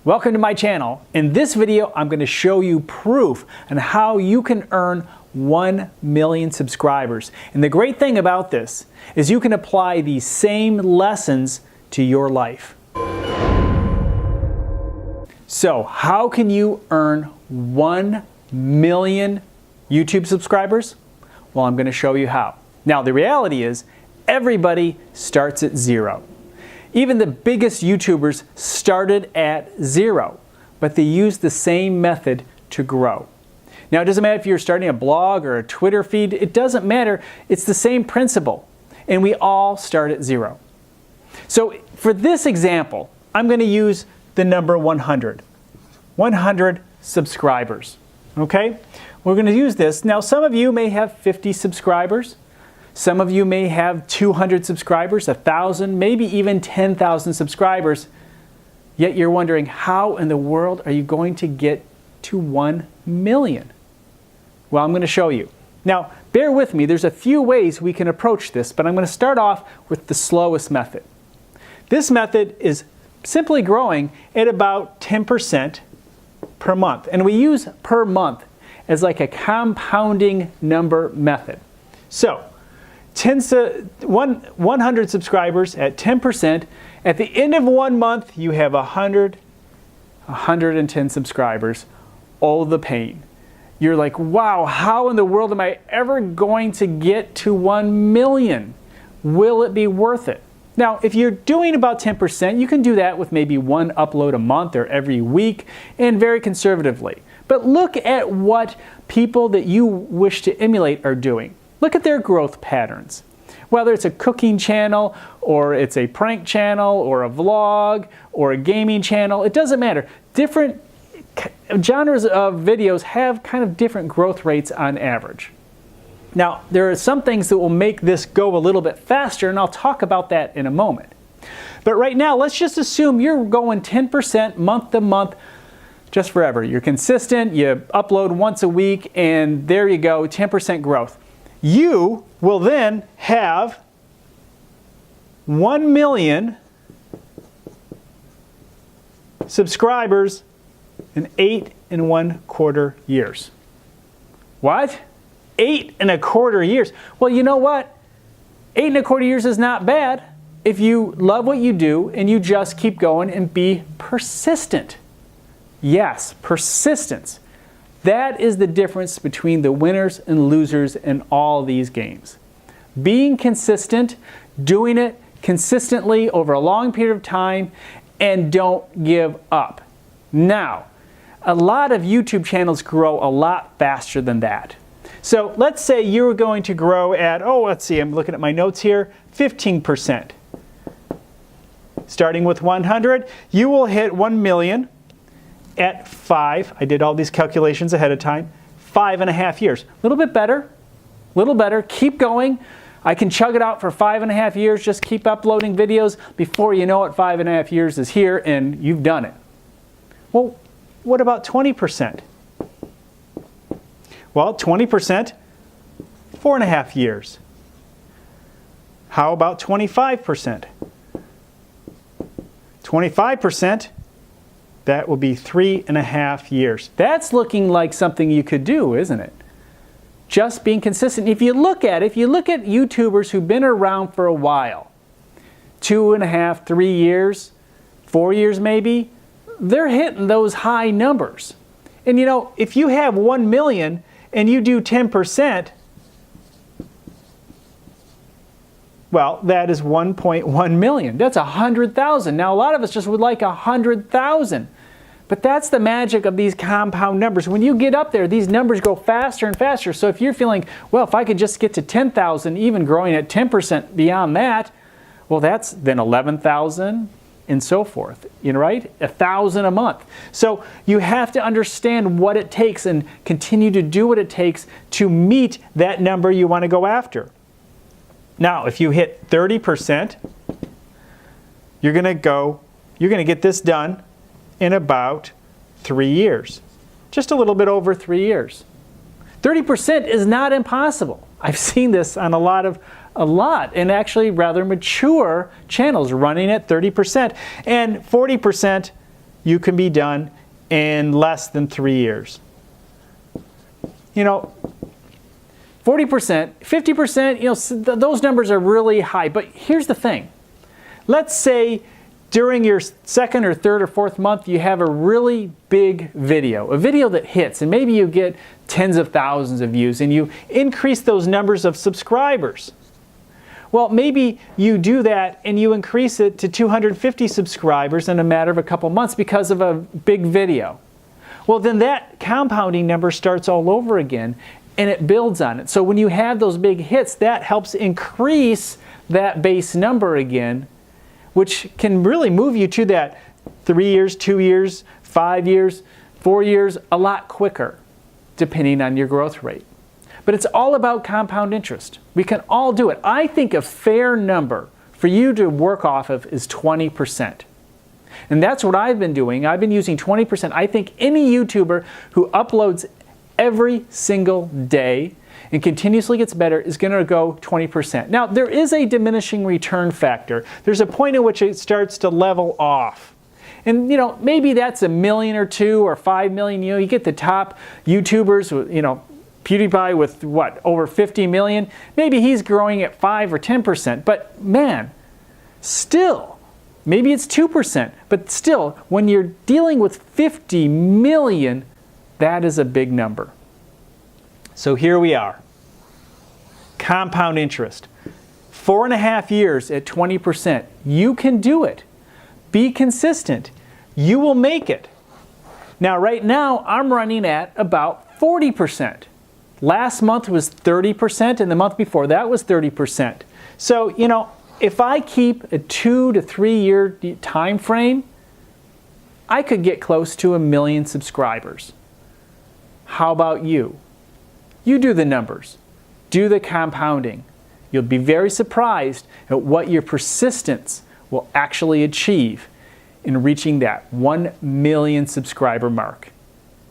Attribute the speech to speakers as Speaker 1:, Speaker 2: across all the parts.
Speaker 1: Welcome to my channel. In this video, I'm going to show you proof on how you can earn 1 million subscribers. And the great thing about this is you can apply these same lessons to your life. So, how can you earn 1 million YouTube subscribers? Well, I'm going to show you how. Now, the reality is, everybody starts at zero. Even the biggest YouTubers started at zero, but they use the same method to grow. Now, it doesn't matter if you're starting a blog or a Twitter feed, it doesn't matter. It's the same principle, and we all start at zero. So for this example, I'm going to use the number 100. 100 subscribers, okay? We're going to use this. Now, some of you may have 50 subscribers. Some of you may have 200 subscribers, 1,000, maybe even 10,000 subscribers. Yet you're wondering, how in the world are you going to get to 1 million? Well, I'm going to show you. Now, bear with me. There's a few ways we can approach this, but I'm going to start off with the slowest method. This method is simply growing at about 10% per month. And we use per month as like a compounding number method. So, 100 subscribers at 10%. At the end of 1 month, you have 110 subscribers. Oh, the pain. You're like, wow, how in the world am I ever going to get to 1 million? Will it be worth it? Now, if you're doing about 10%, you can do that with maybe one upload a month or every week, and very conservatively. But look at what people that you wish to emulate are doing. Look at their growth patterns. Whether it's a cooking channel, or it's a prank channel, or a vlog, or a gaming channel, it doesn't matter. Different genres of videos have kind of different growth rates on average. Now, there are some things that will make this go a little bit faster, and I'll talk about that in a moment. But right now, let's just assume you're going 10% month to month, just forever. You're consistent, you upload once a week, and there you go, 10% growth. You will then have 1 million subscribers in 8 1/4 years. What? 8 1/4 years? Well, you know what? 8 1/4 years is not bad if you love what you do and you just keep going and be persistent. Yes, persistence. That is the difference between the winners and losers in all these games. Being consistent, doing it consistently over a long period of time, and don't give up. Now, a lot of YouTube channels grow a lot faster than that. So let's say you're going to grow at, let's see, I'm looking at my notes here, 15%. Starting with 100, you will hit 1 million. At 5, I did all these calculations ahead of time, 5.5 years. A little bit better, keep going. I can chug it out for 5.5 years, just keep uploading videos. Before you know it, 5.5 years is here and you've done it. Well, what about 20%? Well, 20%, 4.5 years. How about 25%? 25%, that will be 3.5 years. That's looking like something you could do, isn't it? Just being consistent. If you look at YouTubers who've been around for a while, 2.5, 3 years, 4 years maybe, they're hitting those high numbers. And you know, if you have 1 million and you do 10%, well, that is 1.1 million. That's 100,000. Now, a lot of us just would like 100,000. But that's the magic of these compound numbers. When you get up there, these numbers go faster and faster. So if you're feeling, well, if I could just get to 10,000, even growing at 10% beyond that, well, that's then 11,000 and so forth, right? 1,000 a month. So you have to understand what it takes and continue to do what it takes to meet that number you want to go after. Now, if you hit 30%, you're going to get this done in about 3 years. Just a little bit over 3 years. 30% is not impossible. I've seen this on a lot, and actually rather mature channels running at 30%. And 40%, you can be done in less than 3 years. You know, 40%, 50%, you know, those numbers are really high. But here's the thing. Let's say during your second or third or fourth month, you have a really big video, a video that hits, and maybe you get tens of thousands of views, and you increase those numbers of subscribers. Well, maybe you do that and you increase it to 250 subscribers in a matter of a couple months because of a big video. Well, then that compounding number starts all over again, and it builds on it. So when you have those big hits, that helps increase that base number again, which can really move you to that 3 years, 2 years, 5 years, 4 years, a lot quicker, depending on your growth rate. But it's all about compound interest. We can all do it. I think a fair number for you to work off of is 20%. And that's what I've been doing. I've been using 20%. I think any YouTuber who uploads every single day and continuously gets better is going to go 20%. Now, there is a diminishing return factor. There's a point at which it starts to level off. And, you know, maybe that's 1 million or 2 or 5 million. You know, you get the top YouTubers, you know, PewDiePie with what, over 50 million? Maybe he's growing at 5 or 10%. But man, still, maybe it's 2%. But still, when you're dealing with 50 million, that is a big number. So here we are. Compound interest. 4.5 years at 20%. You can do it. Be consistent. You will make it. Now, right now, I'm running at about 40%. Last month was 30%, and the month before that was 30%. So, you know, if I keep a 2 to 3 year time frame, I could get close to 1 million subscribers. How about you? You do the numbers. Do the compounding. You'll be very surprised at what your persistence will actually achieve in reaching that 1 million subscriber mark.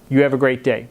Speaker 1: You have a great day.